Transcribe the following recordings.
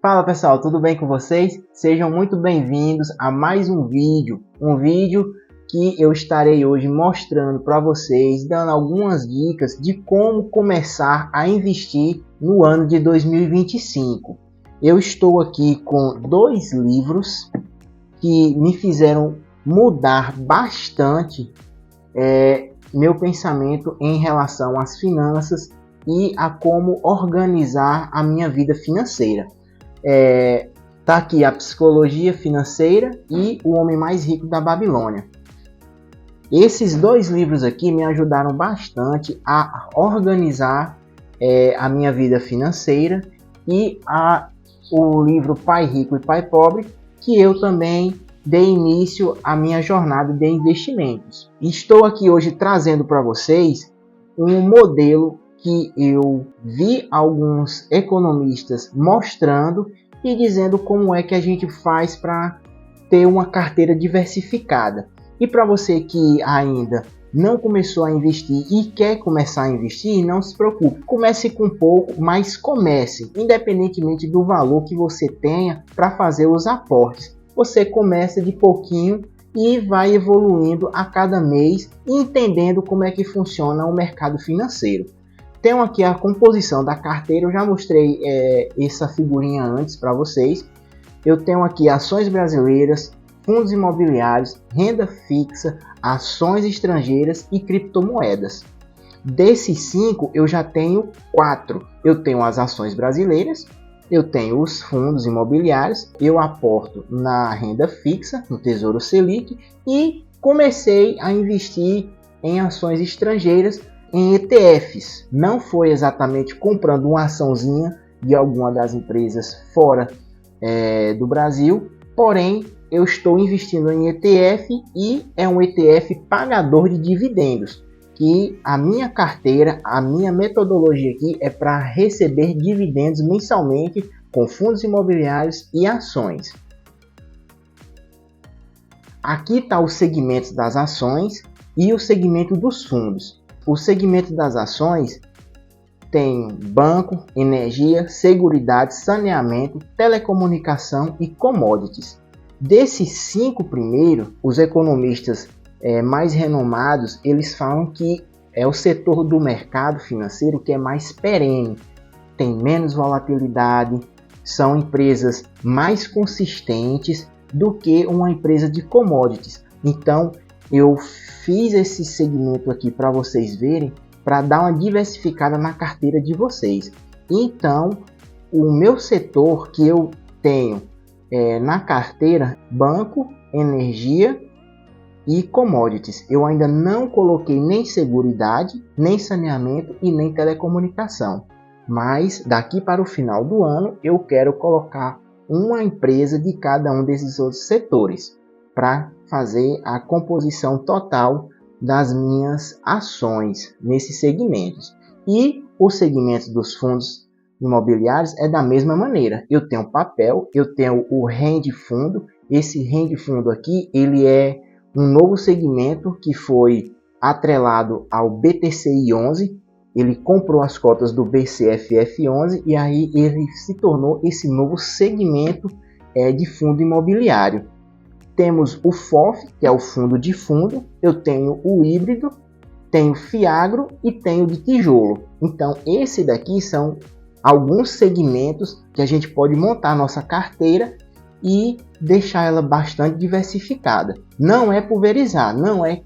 Fala pessoal, tudo bem com vocês? Sejam muito bem-vindos a mais um vídeo que eu estarei hoje mostrando para vocês, dando algumas dicas de como começar a investir no ano de 2025. Eu estou aqui com dois livros que me fizeram mudar bastante meu pensamento em relação às finanças e a como organizar a minha vida financeira. Tá aqui a Psicologia Financeira e O Homem Mais Rico da Babilônia. Esses dois livros aqui me ajudaram bastante a organizar a minha vida financeira, e o livro Pai Rico e Pai Pobre, que eu também dei início à minha jornada de investimentos. Estou aqui hoje trazendo para vocês um modelo que eu vi alguns economistas mostrando e dizendo como é que a gente faz para ter uma carteira diversificada. E para você que ainda não começou a investir e quer começar a investir, não se preocupe. Comece com pouco, mas comece, independentemente do valor que você tenha para fazer os aportes. Você começa de pouquinho e vai evoluindo a cada mês, entendendo como é que funciona o mercado financeiro. Tenho aqui a composição da carteira, eu já mostrei essa figurinha antes para vocês. Eu tenho aqui ações brasileiras, fundos imobiliários, renda fixa, ações estrangeiras e criptomoedas. Desses 5, eu já tenho 4. Eu tenho as ações brasileiras, eu tenho os fundos imobiliários, eu aporto na renda fixa, no Tesouro Selic, e comecei a investir em ações estrangeiras, em ETFs. Não foi exatamente comprando uma açãozinha de alguma das empresas fora do Brasil, porém eu estou investindo em ETF e é um ETF pagador de dividendos, que a minha carteira, a minha metodologia aqui é para receber dividendos mensalmente com fundos imobiliários e ações. Aqui está o segmento das ações e o segmento dos fundos. O segmento das ações tem banco, energia, seguridade, saneamento, telecomunicação e commodities. Desses 5 primeiros, os economistas mais renomados, eles falam que é o setor do mercado financeiro que é mais perene, tem menos volatilidade, são empresas mais consistentes do que uma empresa de commodities. Então, eu fiz esse segmento aqui para vocês verem, para dar uma diversificada na carteira de vocês. Então, o meu setor que eu tenho na carteira, banco, energia e commodities. Eu ainda não coloquei nem seguridade, nem saneamento e nem telecomunicação. Mas daqui para o final do ano eu quero colocar uma empresa de cada um desses outros setores para fazer a composição total das minhas ações nesses segmentos. E o segmento dos fundos imobiliários é da mesma maneira. Eu tenho papel, eu tenho o rende fundo. Esse rende fundo aqui, ele é um novo segmento que foi atrelado ao BTCI 11. Ele comprou as cotas do BCFF 11 e aí ele se tornou esse novo segmento de fundo imobiliário. Temos o FOF, que é o fundo de fundo, eu tenho o híbrido, tenho Fiagro e tenho de tijolo. Então, esse daqui são alguns segmentos que a gente pode montar a nossa carteira e deixar ela bastante diversificada. Não é pulverizar, não é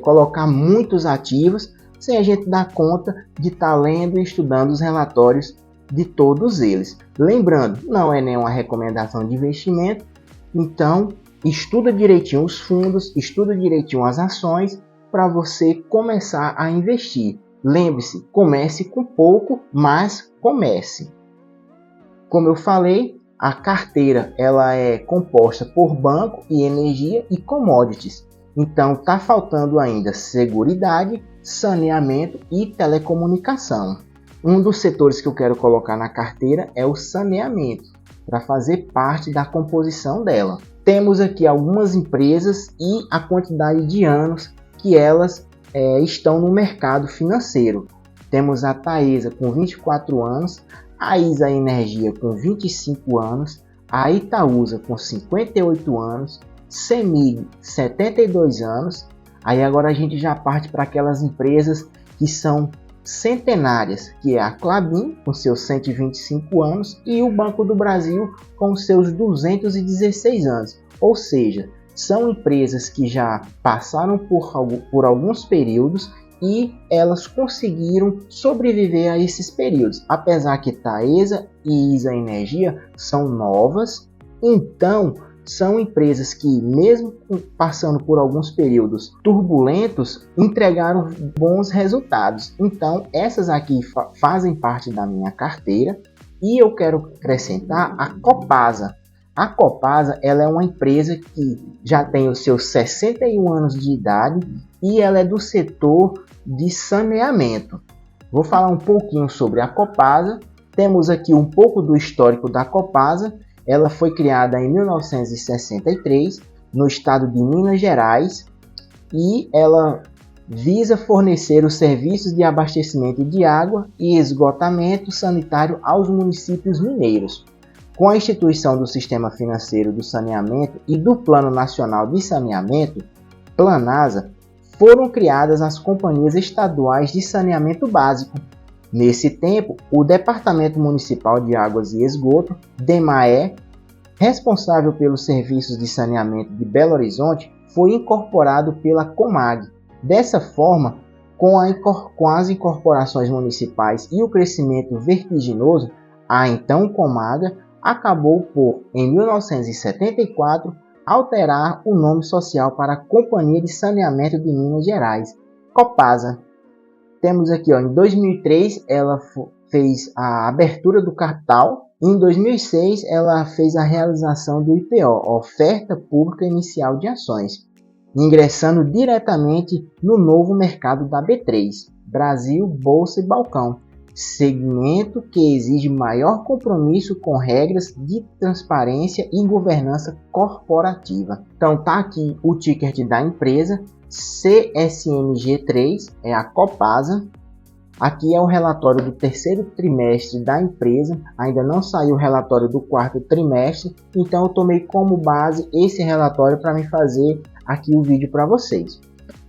colocar muitos ativos sem a gente dar conta de estar lendo e estudando os relatórios de todos eles. Lembrando, não é nenhuma recomendação de investimento, então estuda direitinho os fundos, estuda direitinho as ações para você começar a investir. Lembre-se, comece com pouco, mas comece. Como eu falei, a carteira ela é composta por banco e energia e commodities. Então está faltando ainda seguridade, saneamento e telecomunicação. Um dos setores que eu quero colocar na carteira é o saneamento, para fazer parte da composição dela. Temos aqui algumas empresas e a quantidade de anos que elas estão no mercado financeiro. Temos a Taesa com 24 anos, a ISA Energia com 25 anos, a Itaúsa com 58 anos, CEMIG 72 anos. Aí agora a gente já parte para aquelas empresas que são centenárias, que é a Klabin com seus 125 anos e o Banco do Brasil com seus 216 anos. Ou seja, são empresas que já passaram por alguns períodos e elas conseguiram sobreviver a esses períodos. Apesar que Taesa e ISA Energia são novas, então são empresas que, mesmo passando por alguns períodos turbulentos, entregaram bons resultados. Então, essas aqui fazem parte da minha carteira. E eu quero acrescentar a Copasa. A Copasa, ela é uma empresa que já tem os seus 61 anos de idade e ela é do setor de saneamento. Vou falar um pouquinho sobre a Copasa. Temos aqui um pouco do histórico da Copasa. Ela foi criada em 1963 no estado de Minas Gerais e ela visa fornecer os serviços de abastecimento de água e esgotamento sanitário aos municípios mineiros. Com a instituição do Sistema Financeiro do Saneamento e do Plano Nacional de Saneamento, Planasa, foram criadas as companhias estaduais de saneamento básico. Nesse tempo, o Departamento Municipal de Águas e Esgoto, DEMAE, responsável pelos serviços de saneamento de Belo Horizonte, foi incorporado pela Comag. Dessa forma, com as incorporações municipais e o crescimento vertiginoso, a então Comaga acabou por, em 1974, alterar o nome social para a Companhia de Saneamento de Minas Gerais, Copasa. Temos aqui, em 2003, ela fez a abertura do capital. Em 2006, ela fez a realização do IPO, Oferta Pública Inicial de Ações, ingressando diretamente no novo mercado da B3, Brasil, Bolsa e Balcão, segmento que exige maior compromisso com regras de transparência e governança corporativa. Então tá aqui o ticker da empresa, CSMG3, é a Copasa. Aqui é o relatório do terceiro trimestre da empresa, ainda não saiu o relatório do quarto trimestre, então eu tomei como base esse relatório para me fazer aqui o vídeo para vocês.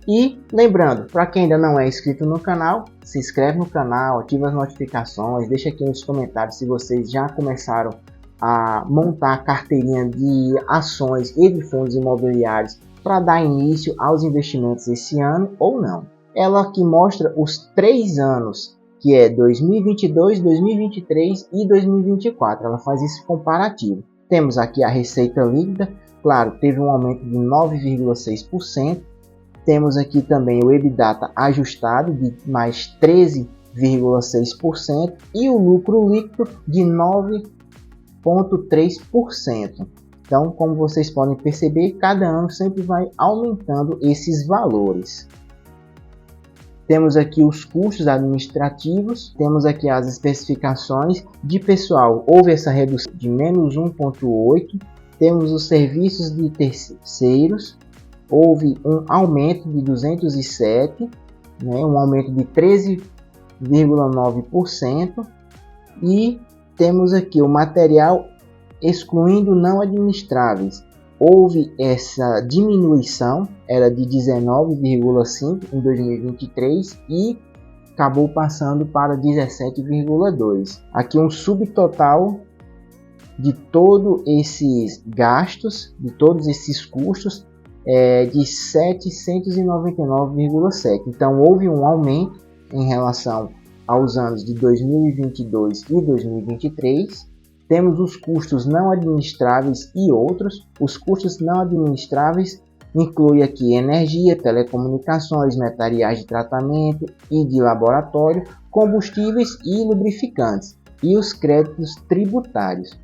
E lembrando, para quem ainda não é inscrito no canal, se inscreve no canal, ativa as notificações, deixa aqui nos comentários se vocês já começaram a montar a carteirinha de ações e de fundos imobiliários para dar início aos investimentos esse ano ou não. Ela aqui mostra os 3 anos, que é 2022, 2023 e 2024. Ela faz esse comparativo. Temos aqui a receita líquida, claro, teve um aumento de 9,6%. Temos aqui também o EBITDA ajustado de mais 13,6% e o lucro líquido de 9,3%. Então, como vocês podem perceber, cada ano sempre vai aumentando esses valores. Temos aqui os custos administrativos, temos aqui as especificações de pessoal. Houve essa redução de menos 1,8%. Temos os serviços de terceiros. Houve um aumento de 207, um aumento de 13,9%. E temos aqui o material excluindo não administráveis. Houve essa diminuição, era de 19,5 em 2023 e acabou passando para 17,2. Aqui um subtotal de todos esses gastos, de todos esses custos, de 799,7. Então houve um aumento em relação aos anos de 2022 e 2023. Temos os custos não administráveis e outros. Os custos não administráveis incluem aqui energia, telecomunicações, materiais de tratamento e de laboratório, combustíveis e lubrificantes, e os créditos tributários.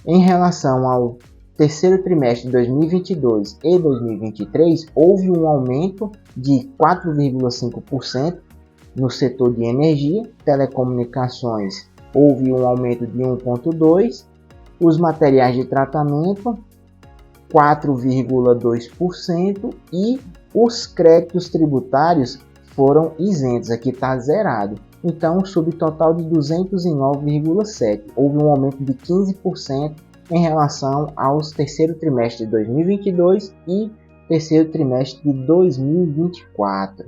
Em relação ao terceiro trimestre de 2022 e 2023, houve um aumento de 4,5% no setor de energia, telecomunicações. Houve um aumento de 1,2%, os materiais de tratamento 4,2% e os créditos tributários foram isentos, aqui está zerado. então subtotal de 209,7. Houve um aumento de 15% em relação aos terceiro trimestre de 2022 e terceiro trimestre de 2024.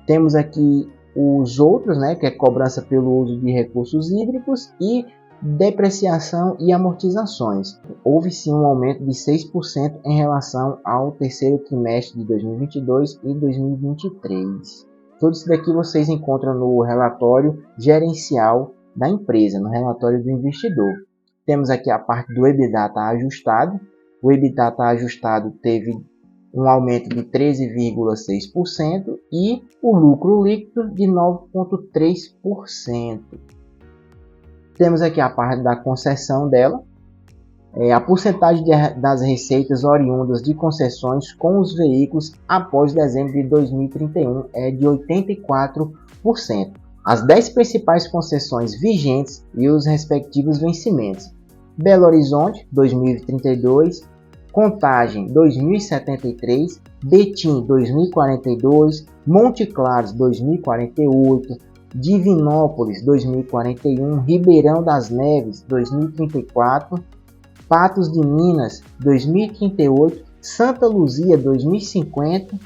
Temos aqui os outros, que é cobrança pelo uso de recursos hídricos e depreciação e amortizações. Houve sim um aumento de 6% em relação ao terceiro trimestre de 2022 e 2023. Tudo isso daqui vocês encontram no relatório gerencial da empresa, no relatório do investidor. Temos aqui a parte do EBITDA ajustado. O EBITDA ajustado teve um aumento de 13,6% e o lucro líquido de 9,3%. Temos aqui a parte da concessão dela. A porcentagem das receitas oriundas de concessões com os veículos após dezembro de 2031 é de 84%. As 10 principais concessões vigentes e os respectivos vencimentos: Belo Horizonte 2032, Contagem 2073, Betim 2042, Monte Claros 2048, Divinópolis 2041, Ribeirão das Neves 2034, Patos de Minas 2038, Santa Luzia 2050,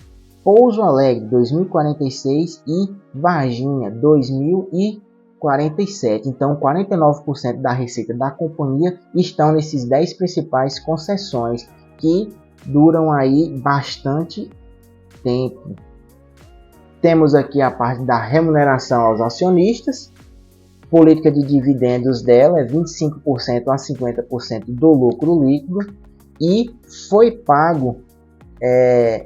Pouso Alegre 2046 e Varginha 2047. Então 49% da receita da companhia estão nesses 10 principais concessões que duram aí bastante tempo. Temos aqui a parte da remuneração aos acionistas. Política de dividendos dela é 25% a 50% do lucro líquido e foi pago,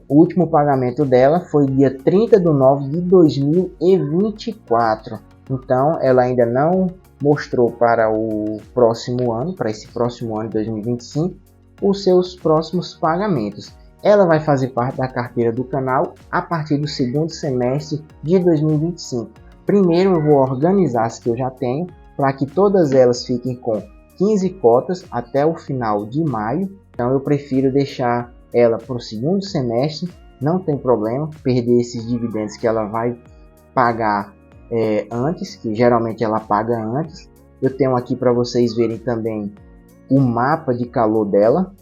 o último pagamento dela foi dia 30 de nove de 2024. Então ela ainda não mostrou para o próximo ano, para esse próximo ano de 2025, os seus próximos pagamentos. Ela vai fazer parte da carteira do canal a partir do segundo semestre de 2025. Primeiro eu vou organizar as que eu já tenho, para que todas elas fiquem com 15 cotas até o final de maio. Então eu prefiro deixar ela para o segundo semestre, não tem problema perder esses dividendos que ela vai pagar antes, que geralmente ela paga antes. Eu tenho aqui para vocês verem também o mapa de calor dela,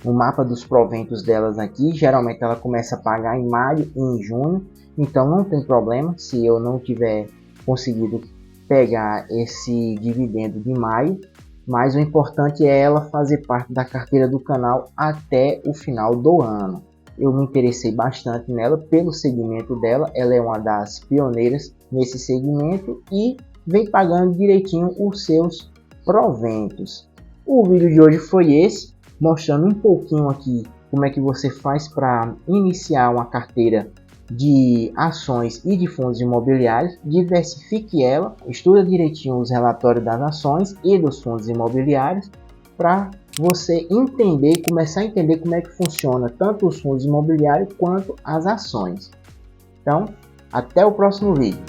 o mapa dos proventos delas aqui. Geralmente ela começa a pagar em maio e em junho, então não tem problema se eu não tiver conseguido pegar esse dividendo de maio, mas o importante é ela fazer parte da carteira do canal até o final do ano. Eu me interessei bastante nela pelo segmento dela, ela é uma das pioneiras nesse segmento e vem pagando direitinho os seus proventos. O vídeo de hoje foi esse, mostrando um pouquinho aqui como é que você faz para iniciar uma carteira de ações e de fundos imobiliários. Diversifique ela, estuda direitinho os relatórios das ações e dos fundos imobiliários para você entender, começar a entender como é que funciona tanto os fundos imobiliários quanto as ações. Então, até o próximo vídeo.